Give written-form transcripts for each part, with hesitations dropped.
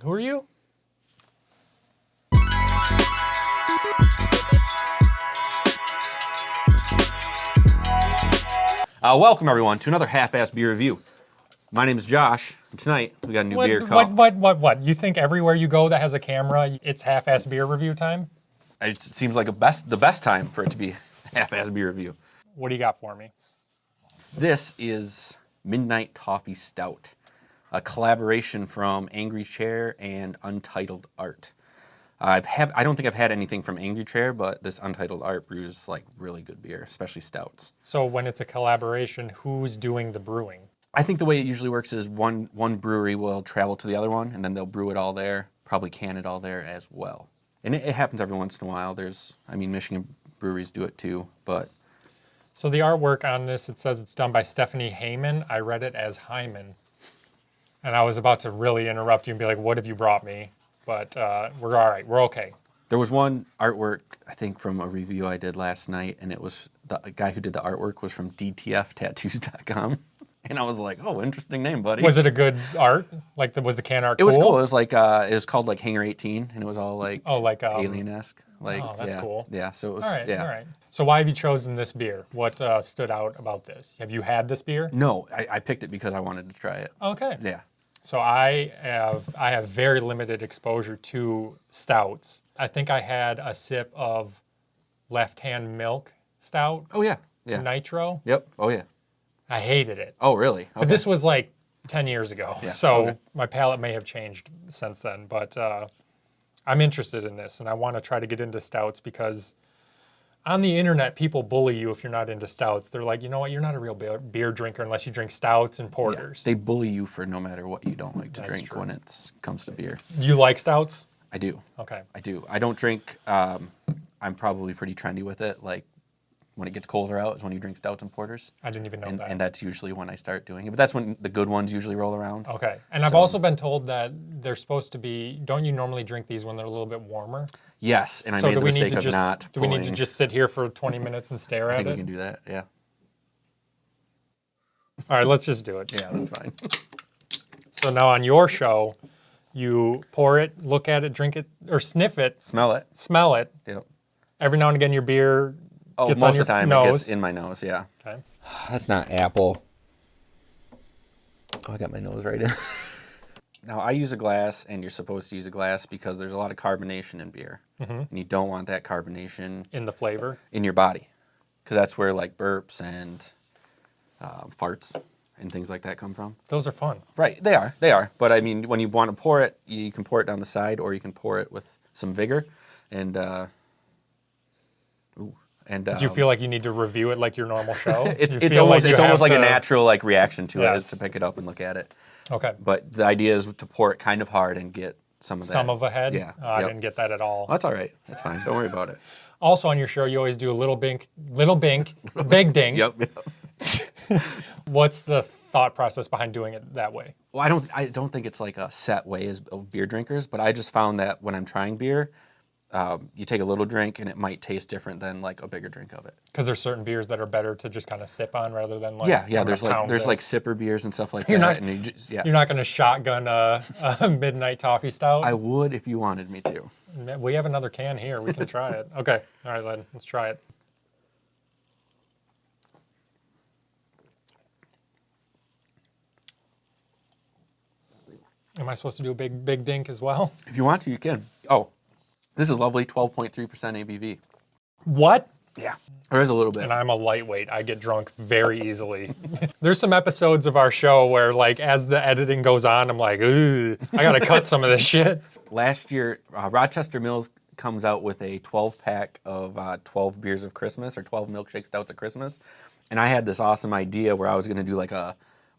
Who are you? Welcome, everyone, to another half-assed beer review. My name is Josh, and tonight we got a new beer called... What? You think everywhere you go that has a camera, it's half-assed beer review time? It seems like the best time for it to be half-assed beer review. What do you got for me? This is Midnight Toffee Stout, a collaboration from Angry Chair and Untitled Art. I don't think I've had anything from Angry Chair, but this Untitled Art brews like really good beer, especially stouts. So when it's a collaboration, who's doing the brewing? I think the way it usually works is one brewery will travel to the other one, and then they'll brew it all there, probably can it all there as well. And it happens every once in a while. Michigan breweries do it too, but... So the artwork on this, it says it's done by Stephanie Heyman. I read it as Hyman. And I was about to really interrupt you and be like, what have you brought me? But we're all right. We're okay. There was one artwork, I think, from a review I did last night, and it was the guy who did the artwork was from DTFtattoos.com. And I was like, oh, interesting name, buddy. Was it a good art? Was the can art cool? It was cool. It was like, it was called like Hangar 18, and it was all like, alien-esque. That's cool. Yeah, so it was, all right. So why have you chosen this beer? What stood out about this? Have you had this beer? No, I picked it because I wanted to try it. Okay. Yeah. So I have very limited exposure to stouts. I think I had a sip of Left Hand Milk Stout. Oh, yeah. Nitro. Yep. Oh, yeah. I hated it. Oh, really? Okay. But this was like 10 years ago. Yeah. So okay. My palate may have changed since then. But I'm interested in this, and I want to try to get into stouts because on the internet, people bully you if you're not into stouts. They're like, you know what, you're not a real beer drinker unless you drink stouts and porters. Yeah, they bully you for no matter what you don't like to That's drink true. when it comes to beer. Do you like stouts? I do. Okay. I do. I don't drink, I'm probably pretty trendy with it. Like when it gets colder out is when you drink stouts and porters. I didn't even know that. And that's usually when I start doing it. But that's when the good ones usually roll around. Okay. And I've also been told that they're supposed to be, don't you normally drink these when they're a little bit warmer? Yes, and I made the mistake of not Do we need to just sit here for 20 minutes and stare at it? I think we can do that, yeah. All right, let's just do it. Yeah, that's fine. So now on your show, you pour it, look at it, drink it, or sniff it. Smell it. Smell it. Yep. Every now and again your beer gets most on your of the time nose. it gets in my nose, yeah. Okay. That's not apple. Oh, I got my nose right in. Now, I use a glass, and you're supposed to use a glass because there's a lot of carbonation in beer. Mm-hmm. And you don't want that carbonation... In the flavor? In your body. Because that's where, like, burps and farts and things like that come from. Those are fun. Right, they are. But, I mean, when you want to pour it, you can pour it down the side, or you can pour it with some vigor. And, do you feel like you need to review it like your normal show? it's almost like a natural like reaction to it is to pick it up and look at it. Okay. But the idea is to pour it kind of hard and get some of that. Some of a head? Yeah. I didn't get that at all. Well, that's all right. That's fine. Don't worry about it. Also on your show, you always do a little bink, big ding. Yep. What's the thought process behind doing it that way? Well, I don't think it's like a set way as beer drinkers, but I just found that when I'm trying beer, you take a little drink and it might taste different than like a bigger drink of it. Because there's certain beers that are better to just kind of sip on rather than like there's like sipper beers and stuff like that. You're not going to shotgun a Midnight Toffee Stout? I would if you wanted me to. We have another can here. We can try it. Okay. All right, Len. Let's try it. Am I supposed to do a big dink as well? If you want to, you can. Oh, this is lovely, 12.3% ABV. What? Yeah, there is a little bit. And I'm a lightweight. I get drunk very easily. There's some episodes of our show where, like, as the editing goes on, I'm like, ooh, I got to cut some of this shit. Last year, Rochester Mills comes out with a 12-pack of 12 beers of Christmas or 12 milkshake stouts at Christmas. And I had this awesome idea where I was going to do like a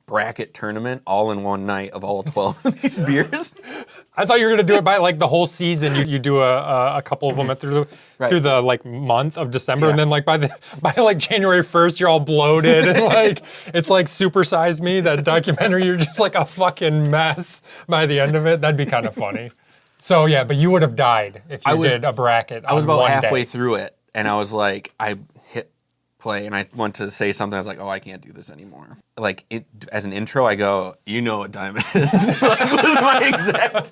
bracket tournament all in one night of all 12 of these beers. I thought you were going to do it by like the whole season. You do a couple of them through the like month of December, and then like by like January 1st, you're all bloated and like it's like Super Size Me, that documentary. You're just like a fucking mess by the end of it. That'd be kind of funny. So yeah, but you would have died if you did a bracket. I was about halfway day. through it, and I was like, I hit play, and I went to say something. I was like, "Oh, I can't do this anymore." Like as an intro, I go, "You know what time it is." Like, was my exact.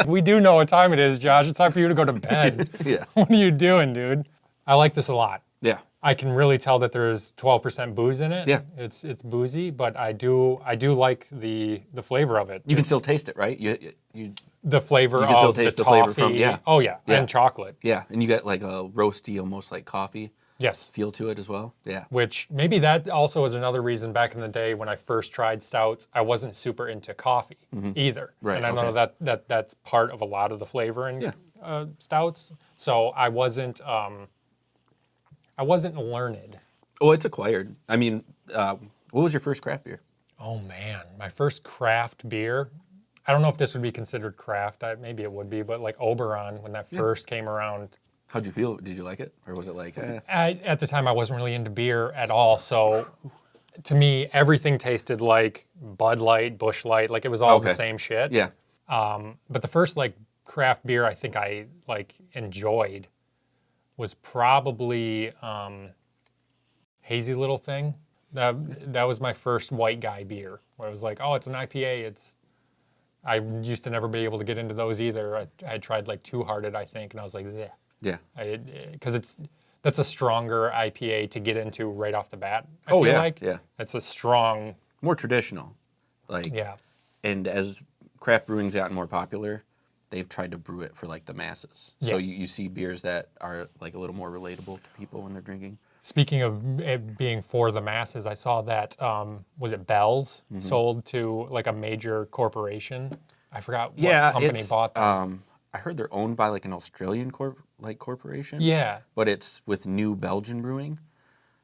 We do know what time it is, Josh. It's time for you to go to bed. Yeah. What are you doing, dude? I like this a lot. Yeah. I can really tell that there's 12% booze in it. Yeah. It's boozy, but I do like the flavor of it. You can still taste it, right? You the flavor can still of taste the the flavor toffee. from yeah. Oh yeah, Yeah. and chocolate. Yeah, and you get like a roasty, almost like coffee Yes. feel to it as well. Yeah. Which maybe that also is another reason back in the day when I first tried stouts, I wasn't super into coffee either. Right, And I know that's part of a lot of the flavor in stouts. So I wasn't learned. Oh, it's acquired. I mean, what was your first craft beer? Oh man, my first craft beer. I don't know if this would be considered craft. Maybe it would be, but like Oberon when that first came around. How'd you feel? Did you like it, or was it like? At the time, I wasn't really into beer at all. So to me, everything tasted like Bud Light, Busch Light. Like it was all the same shit. Yeah. But the first like craft beer I think I like enjoyed was probably Hazy Little Thing. That was my first white guy beer. Where I was like, oh, it's an IPA. I used to never be able to get into those either. I had tried like Two Hearted, I think, and I was like, bleh. Yeah. Because that's a stronger IPA to get into right off the bat. I feel like. Yeah. That's a strong. More traditional, like. Yeah. And as craft brewing's gotten more popular, they've tried to brew it for like the masses. So you see beers that are like a little more relatable to people when they're drinking. Speaking of it being for the masses, I saw that, was it Bell's sold to like a major corporation? I forgot what company bought them. I heard they're owned by like an Australian corporation. Yeah. But it's with New Belgian Brewing.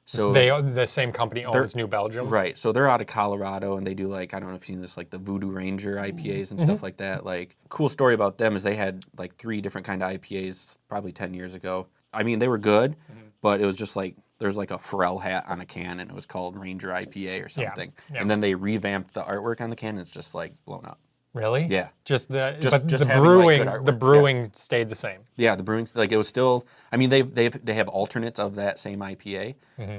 So the same company owns New Belgium. Right. So they're out of Colorado and they do like, I don't know if you've seen this, like the Voodoo Ranger IPAs and stuff like that. Like, cool story about them is they had like 3 different kind of IPAs probably 10 years ago. I mean, they were good, but it was just like, there's like a Pharrell hat on a can and it was called Ranger IPA or something. Yeah. And then they revamped the artwork on the can and it's just like blown up. Really? Yeah. Just the brewing, like the brewing stayed the same. Yeah, the brewing, like it was still. I mean, they have alternates of that same IPA,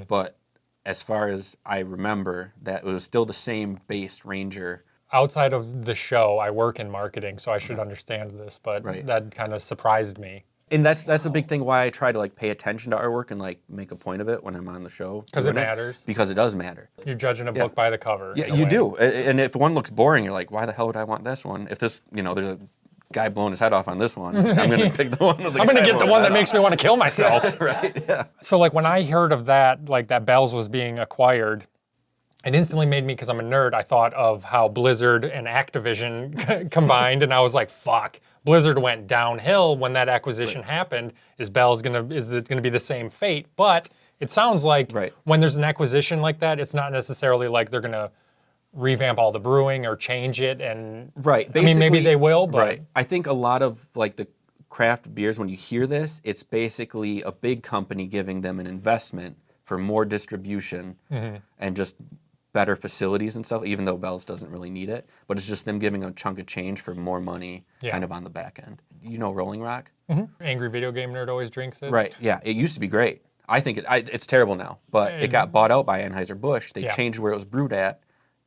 but as far as I remember, that it was still the same base Ranger. Outside of the show, I work in marketing, so I should understand this, but that kind of surprised me. And that's a big thing why I try to like pay attention to artwork and like make a point of it when I'm on the show. Because it matters. Because it does matter. You're judging a book by the cover. Yeah, you do. And if one looks boring, you're like, why the hell would I want this one? If this, there's a guy blowing his head off on this one, I'm going to pick the one with the I'm going to get the one that makes me want to kill myself. Right, yeah. So like when I heard of that, like that Bell's was being acquired, it instantly made me, because I'm a nerd, I thought of how Blizzard and Activision combined, and I was like, fuck. Blizzard went downhill when that acquisition happened. Is it gonna be the same fate? But it sounds like when there's an acquisition like that, it's not necessarily like they're gonna revamp all the brewing or change it. And basically, I mean, maybe they will, but I think a lot of like the craft beers, when you hear this, it's basically a big company giving them an investment for more distribution and just better facilities and stuff, even though Bell's doesn't really need it. But it's just them giving a chunk of change for more money kind of on the back end. You know Rolling Rock? Angry Video Game Nerd always drinks it. Right, yeah. It used to be great. I think it's terrible now. But it got bought out by Anheuser-Busch. They changed where it was brewed at,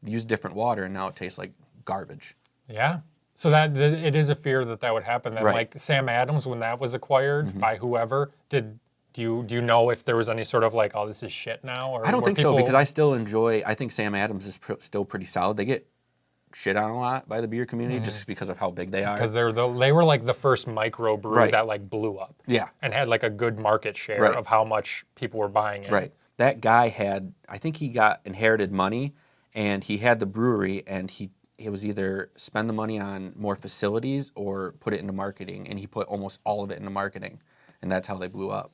used different water, and now it tastes like garbage. Yeah. So that it is a fear that would happen. That like Sam Adams, when that was acquired by whoever, Do you know if there was any sort of like, oh, this is shit now? Or I don't think so, because I still enjoy, I think Sam Adams is still pretty solid. They get shit on a lot by the beer community just because of how big they are. Because they were like the first micro brew that like blew up. Yeah. And had like a good market share of how much people were buying it. Right. That guy I think he got inherited money and he had the brewery and it was either spend the money on more facilities or put it into marketing. And he put almost all of it into marketing. And that's how they blew up.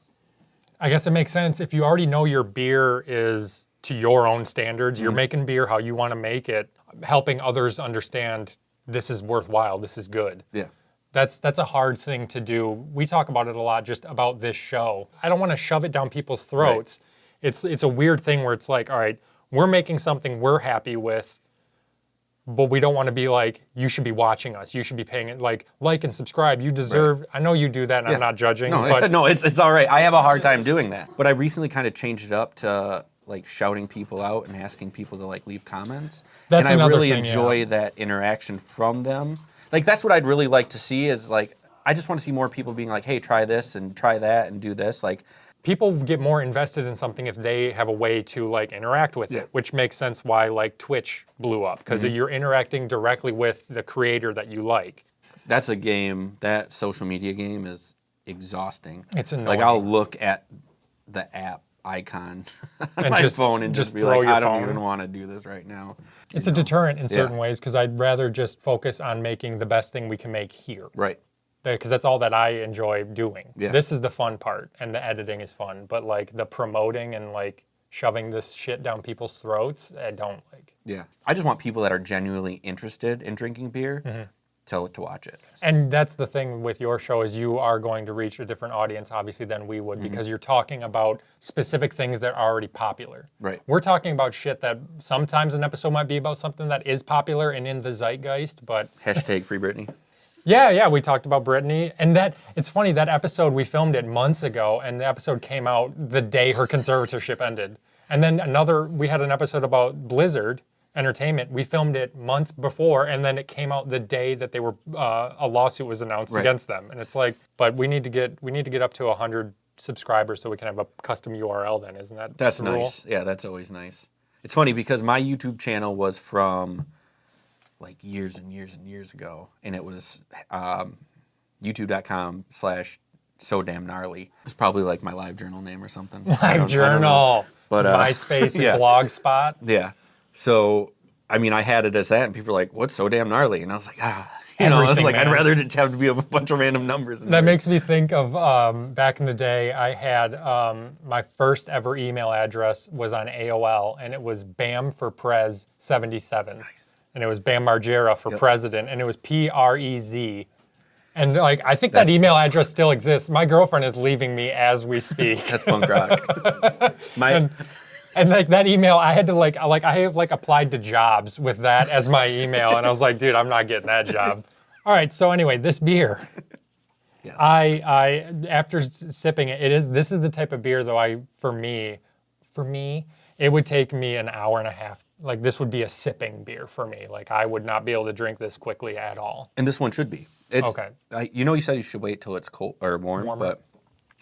I guess it makes sense. If you already know your beer is to your own standards, you're making beer how you want to make it, helping others understand this is worthwhile, this is good. Yeah. That's a hard thing to do. We talk about it a lot just about this show. I don't want to shove it down people's throats. It's a weird thing where it's like, all right, we're making something we're happy with. but we don't want to be like, you should be watching us. You should be paying it, like and subscribe. You deserve, I know you do that and I'm not judging. No, but no, it's all right. I have a hard time doing that. But I recently kind of changed it up to like shouting people out and asking people to like leave comments. That's and I another really thing, enjoy that interaction from them. Like that's what I'd really like to see is like, I just want to see more people being like, hey, try this and try that and do this. Like, people get more invested in something if they have a way to like interact with it, which makes sense why like Twitch blew up, because you're interacting directly with the creator that you like. That's a game, that social media game is exhausting. It's annoying. Like I'll look at the app icon on And my just- phone and just just be throw like, your I don't phone. even want to do this right now. It's a deterrent in certain ways, because I'd rather just focus on making the best thing we can make here. Right. Because that's all that I enjoy doing. Yeah. This is the fun part, and the editing is fun. But like the promoting and like shoving this shit down people's throats, I don't like. Yeah. I just want people that are genuinely interested in drinking beer to watch it. And that's the thing with your show, is you are going to reach a different audience, obviously, than we would, because you're talking about specific things that are already popular. Right. We're talking about shit that sometimes an episode might be about something that is popular and in the zeitgeist, but... Hashtag Free Britney. Yeah, we talked about Britney, and that it's funny, that episode, we filmed it months ago, and the episode came out the day her conservatorship ended. And then we had an episode about Blizzard Entertainment. We filmed it months before, and then it came out the day that they were a lawsuit was announced against them. And it's like, but we need to get up to 100 subscribers so we can have a custom URL. Then isn't that That's the rule? nice. Yeah, that's always nice. It's funny because my YouTube channel was from like years and years and years ago, and it was youtube.com/so damn gnarly. It's probably like my live journal name or something. Live journal, But MySpace and Blogspot. Yeah. So I mean, I had it as that, and people were like, "What's so damn gnarly?" And I was like, you know, it's like man. I'd rather it have to be a bunch of random numbers. That makes me think of back in the day, I had my first ever email address was on AOL, and it was Bam for Prez 77. Nice. And it was Bam Margera for president, and it was PREZ. And like, I think that email address still exists. My girlfriend is leaving me as we speak. That's punk rock. And like that email, I had to I have applied to jobs with that as my email, and I was like, dude, I'm not getting that job. All right, so anyway, this beer, Yes. I after sipping it, this is the type of beer though for me, it would take me an hour and a half. Like this would be a sipping beer for me. Like I would not be able to drink this quickly at all. And this one should be. It's, Okay. You said you should wait till it's cold or warm, but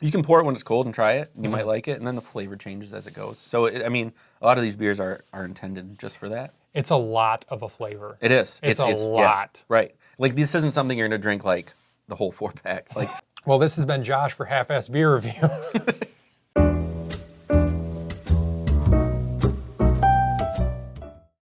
you can pour it when it's cold and try it. And you might like it, and then the flavor changes as it goes. So, I mean, a lot of these beers are intended just for that. It's a lot of a flavor. It is. It's a lot. Yeah, right. Like, this isn't something you're going to drink, like, the whole 4-pack. Like, Well, this has been Josh for Half-Ass Beer Review.